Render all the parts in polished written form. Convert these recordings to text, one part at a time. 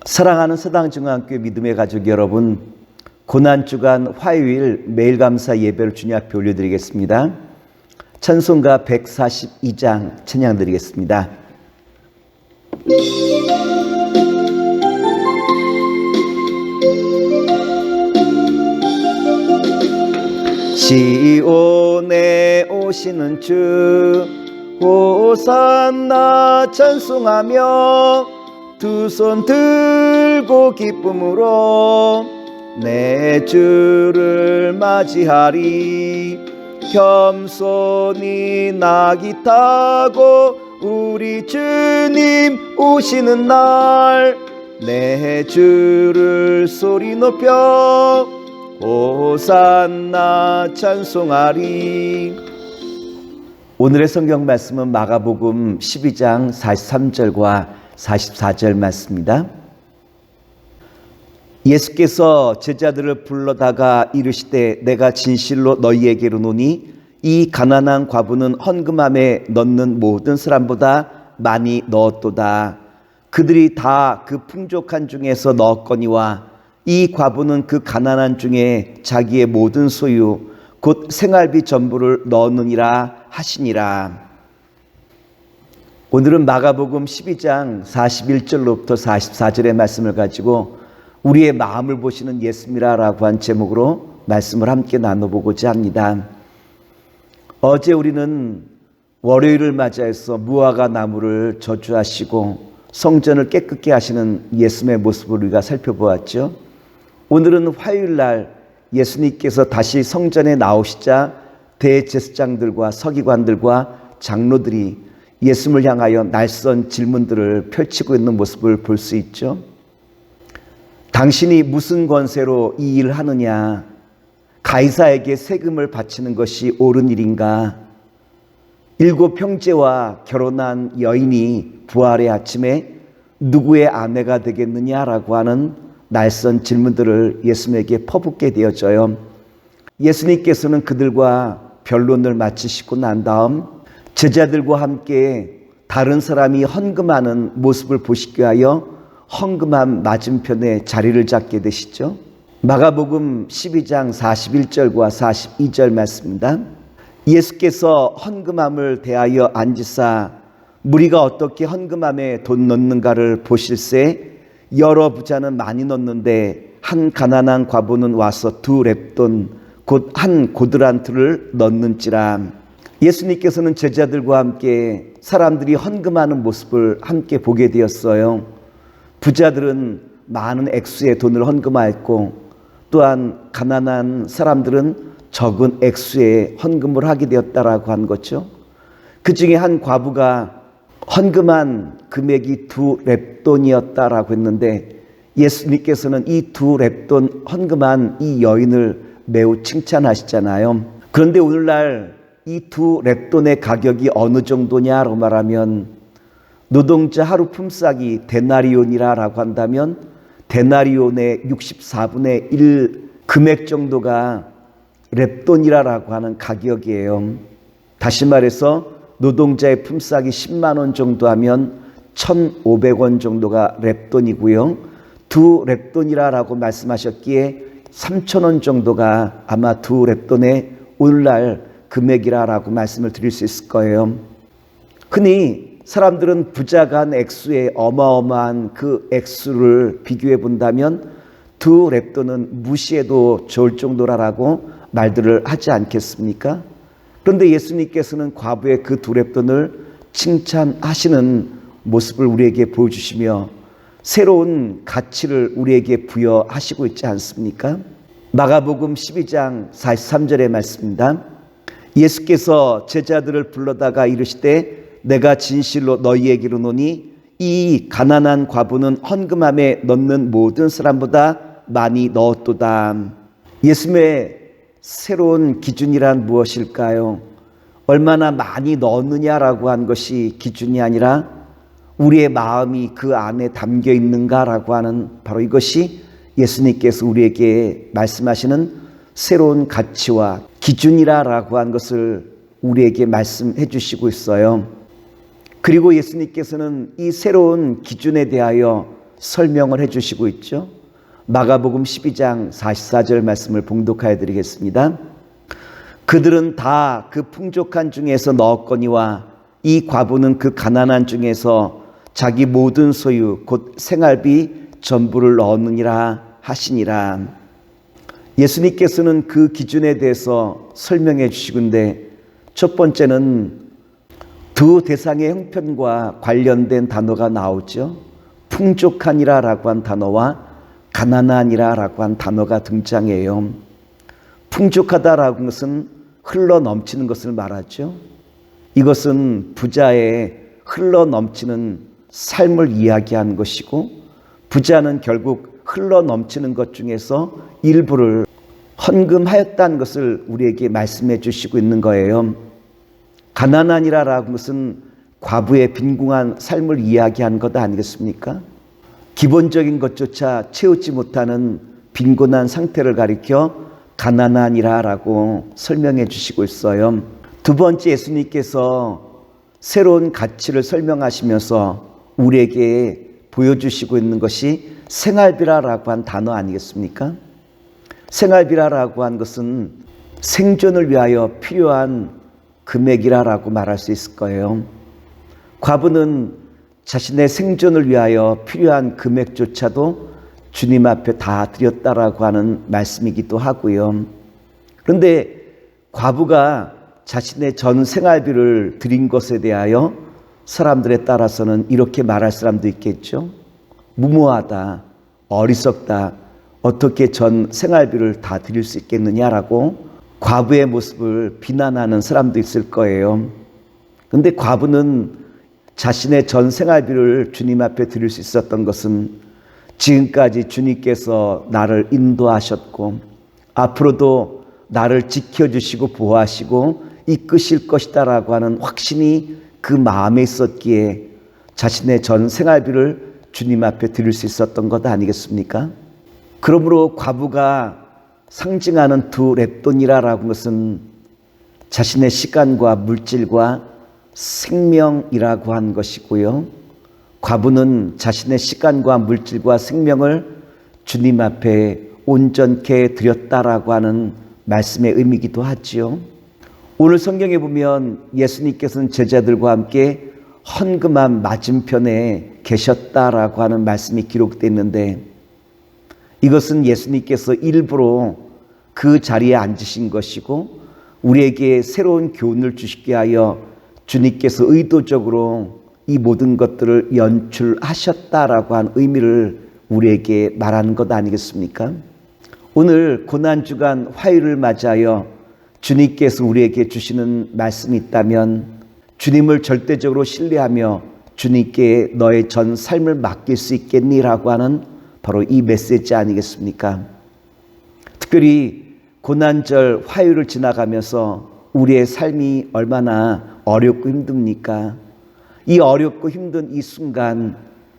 사랑하는 서당중앙교회 믿음의 가족 여러분, 고난주간 화요일 매일감사 예배를 주님 앞에 올려드리겠습니다. 찬송가 142장 찬양 드리겠습니다. 시온에 오시는 주 호산나 찬송하며 두 손 들고 기쁨으로 내 주를 맞이하리. 겸손히 나귀 타고 우리 주님 오시는 날 내 주를 소리 높여 호산나 찬송하리. 오늘의 성경 말씀은 마가복음 12장 43절과 44절 말씀입니다. 예수께서 제자들을 불러다가 이르시되 내가 진실로 너희에게 이르노니 이 가난한 과부는 헌금함에 넣는 모든 사람보다 많이 넣었도다. 그들이 다 그 풍족한 중에서 넣었거니와 이 과부는 그 가난한 중에 자기의 모든 소유 곧 생활비 전부를 넣었느니라 하시니라. 오늘은 마가복음 12장 41절로부터 44절의 말씀을 가지고 우리의 마음을 보시는 예수님이라고 한 제목으로 말씀을 함께 나눠보고자 합니다. 어제 우리는 월요일을 맞이해서 무화과 나무를 저주하시고 성전을 깨끗게 하시는 예수님의 모습을 우리가 살펴보았죠. 오늘은 화요일 날 예수님께서 다시 성전에 나오시자 대제사장들과 서기관들과 장로들이 예수님을 향하여 낯선 질문들을 펼치고 있는 모습을 볼 수 있죠. 당신이 무슨 권세로 이 일을 하느냐? 가이사에게 세금을 바치는 것이 옳은 일인가? 7 형제와 결혼한 여인이 부활의 아침에 누구의 아내가 되겠느냐라고 하는 낯선 질문들을 예수님에게 퍼붓게 되어져요. 예수님께서는 그들과 변론을 마치시고 난 다음 제자들과 함께 다른 사람이 헌금하는 모습을 보시기 위하여 헌금함 맞은편에 자리를 잡게 되시죠. 마가복음 12장 41절과 42절 말씀입니다. 예수께서 헌금함을 대하여 앉으사 무리가 어떻게 헌금함에 돈 넣는가를 보실새 여러 부자는 많이 넣는데 한 가난한 과부는 와서 2 렙돈 곧 한 고드란트를 넣는지라. 예수님께서는 제자들과 함께 사람들이 헌금하는 모습을 함께 보게 되었어요. 부자들은 많은 액수의 돈을 헌금하였고 또한 가난한 사람들은 적은 액수의 헌금을 하게 되었다라고 한 거죠. 그 중에 한 과부가 헌금한 금액이 2 렙돈이었다라고 했는데 예수님께서는 이 2 렙돈 헌금한 이 여인을 매우 칭찬하시잖아요. 그런데 오늘날 이 2 렙돈의 가격이 어느 정도냐라고 말하면 노동자 하루 품삯이 데나리온이라고 한다면 데나리온의 64분의 1 금액 정도가 렙돈이라고 하는 가격이에요. 다시 말해서 노동자의 품삯이 10만 원 정도 하면 1,500원 정도가 렙돈이고요. 2 렙돈이라고 말씀하셨기에 3,000원 정도가 아마 2 렙돈의 오늘날 금액이라고 말씀을 드릴 수 있을 거예요. 흔히 사람들은 부자가 한 액수의 어마어마한 그 액수를 비교해 본다면 2 렙돈은 무시해도 좋을 정도라고 말들을 하지 않겠습니까? 그런데 예수님께서는 과부의 그 2 렙돈을 칭찬하시는 모습을 우리에게 보여주시며 새로운 가치를 우리에게 부여하시고 있지 않습니까? 마가복음 12장 43절의 말씀입니다. 예수께서 제자들을 불러다가 이르시되 내가 진실로 너희에게 이르노니 이 가난한 과부는 헌금함에 넣는 모든 사람보다 많이 넣었도다. 예수님의 새로운 기준이란 무엇일까요? 얼마나 많이 넣었느냐라고 한 것이 기준이 아니라 우리의 마음이 그 안에 담겨 있는가라고 하는 바로 이것이 예수님께서 우리에게 말씀하시는 새로운 가치와 기준이라고 한 것을 우리에게 말씀해 주시고 있어요. 그리고 예수님께서는 이 새로운 기준에 대하여 설명을 해주시고 있죠. 마가복음 12장 44절 말씀을 봉독하여 드리겠습니다. 그들은 다 그 풍족한 중에서 넣었거니와 이 과부는 그 가난한 중에서 자기 모든 소유 곧 생활비 전부를 넣었느니라 하시니라. 예수님께서는 그 기준에 대해서 설명해 주시는데, 첫 번째는 두 대상의 형편과 관련된 단어가 나오죠. 풍족한이라라고 한 단어와 가난한이라라고 한 단어가 등장해요. 풍족하다라고 하는 것은 흘러 넘치는 것을 말하죠. 이것은 부자의 흘러 넘치는 삶을 이야기하는 것이고, 부자는 결국 흘러 넘치는 것 중에서 일부를 헌금하였다는 것을 우리에게 말씀해 주시고 있는 거예요. 가난한이라라고 하는 것은 과부의 빈궁한 삶을 이야기하는 것 아니겠습니까? 기본적인 것조차 채우지 못하는 빈곤한 상태를 가리켜 가난한이라라고 설명해 주시고 있어요. 두 번째, 예수님께서 새로운 가치를 설명하시면서 우리에게 보여주시고 있는 것이 생활비라라고 한 단어 아니겠습니까? 생활비라라고 한 것은 생존을 위하여 필요한 금액이라고 말할 수 있을 거예요. 과부는 자신의 생존을 위하여 필요한 금액조차도 주님 앞에 다 드렸다라고 하는 말씀이기도 하고요. 그런데 과부가 자신의 전 생활비를 드린 것에 대하여 사람들에 따라서는 이렇게 말할 사람도 있겠죠. 무모하다, 어리석다, 어떻게 전 생활비를 다 드릴 수 있겠느냐라고 과부의 모습을 비난하는 사람도 있을 거예요. 그런데 과부는 자신의 전 생활비를 주님 앞에 드릴 수 있었던 것은 지금까지 주님께서 나를 인도하셨고 앞으로도 나를 지켜주시고 보호하시고 이끄실 것이다라고 하는 확신이 그 마음에 있었기에 자신의 전 생활비를 주님 앞에 드릴 수 있었던 것 아니겠습니까? 그러므로 과부가 상징하는 두 렛돈이라는 것은 자신의 시간과 물질과 생명이라고 한 것이고요. 과부는 자신의 시간과 물질과 생명을 주님 앞에 온전케 드렸다라고 하는 말씀의 의미이기도 하지요. 오늘 성경에 보면 예수님께서는 제자들과 함께 헌금함 맞은편에 계셨다라고 하는 말씀이 기록되어 있는데, 이것은 예수님께서 일부러 그 자리에 앉으신 것이고 우리에게 새로운 교훈을 주시게 하여 주님께서 의도적으로 이 모든 것들을 연출하셨다라고 한 의미를 우리에게 말하는 것 아니겠습니까? 오늘 고난주간 화요일을 맞이하여 주님께서 우리에게 주시는 말씀이 있다면, 주님을 절대적으로 신뢰하며 주님께 너의 전 삶을 맡길 수 있겠니라고 하는 바로 이 메시지 아니겠습니까? 특별히 고난절 화요일을 지나가면서 우리의 삶이 얼마나 어렵고 힘듭니까? 이 어렵고 힘든 이 순간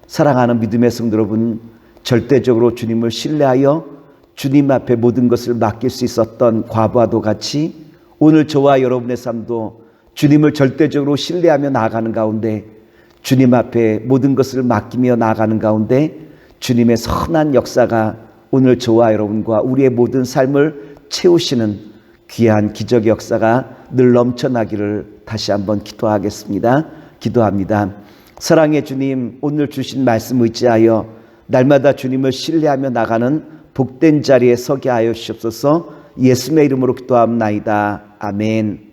사랑하는 믿음의 성도 여러분, 절대적으로 주님을 신뢰하여 주님 앞에 모든 것을 맡길 수 있었던 과부와도 같이 오늘 저와 여러분의 삶도 주님을 절대적으로 신뢰하며 나아가는 가운데, 주님 앞에 모든 것을 맡기며 나아가는 가운데 주님의 선한 역사가 오늘 저와 여러분과 우리의 모든 삶을 채우시는 귀한 기적의 역사가 늘 넘쳐나기를 다시 한번 기도하겠습니다. 기도합니다. 사랑의 주님, 오늘 주신 말씀 의지하여 날마다 주님을 신뢰하며 나가는 복된 자리에 서게 하여 주시옵소서. 예수님의 이름으로 기도합나이다. 아멘.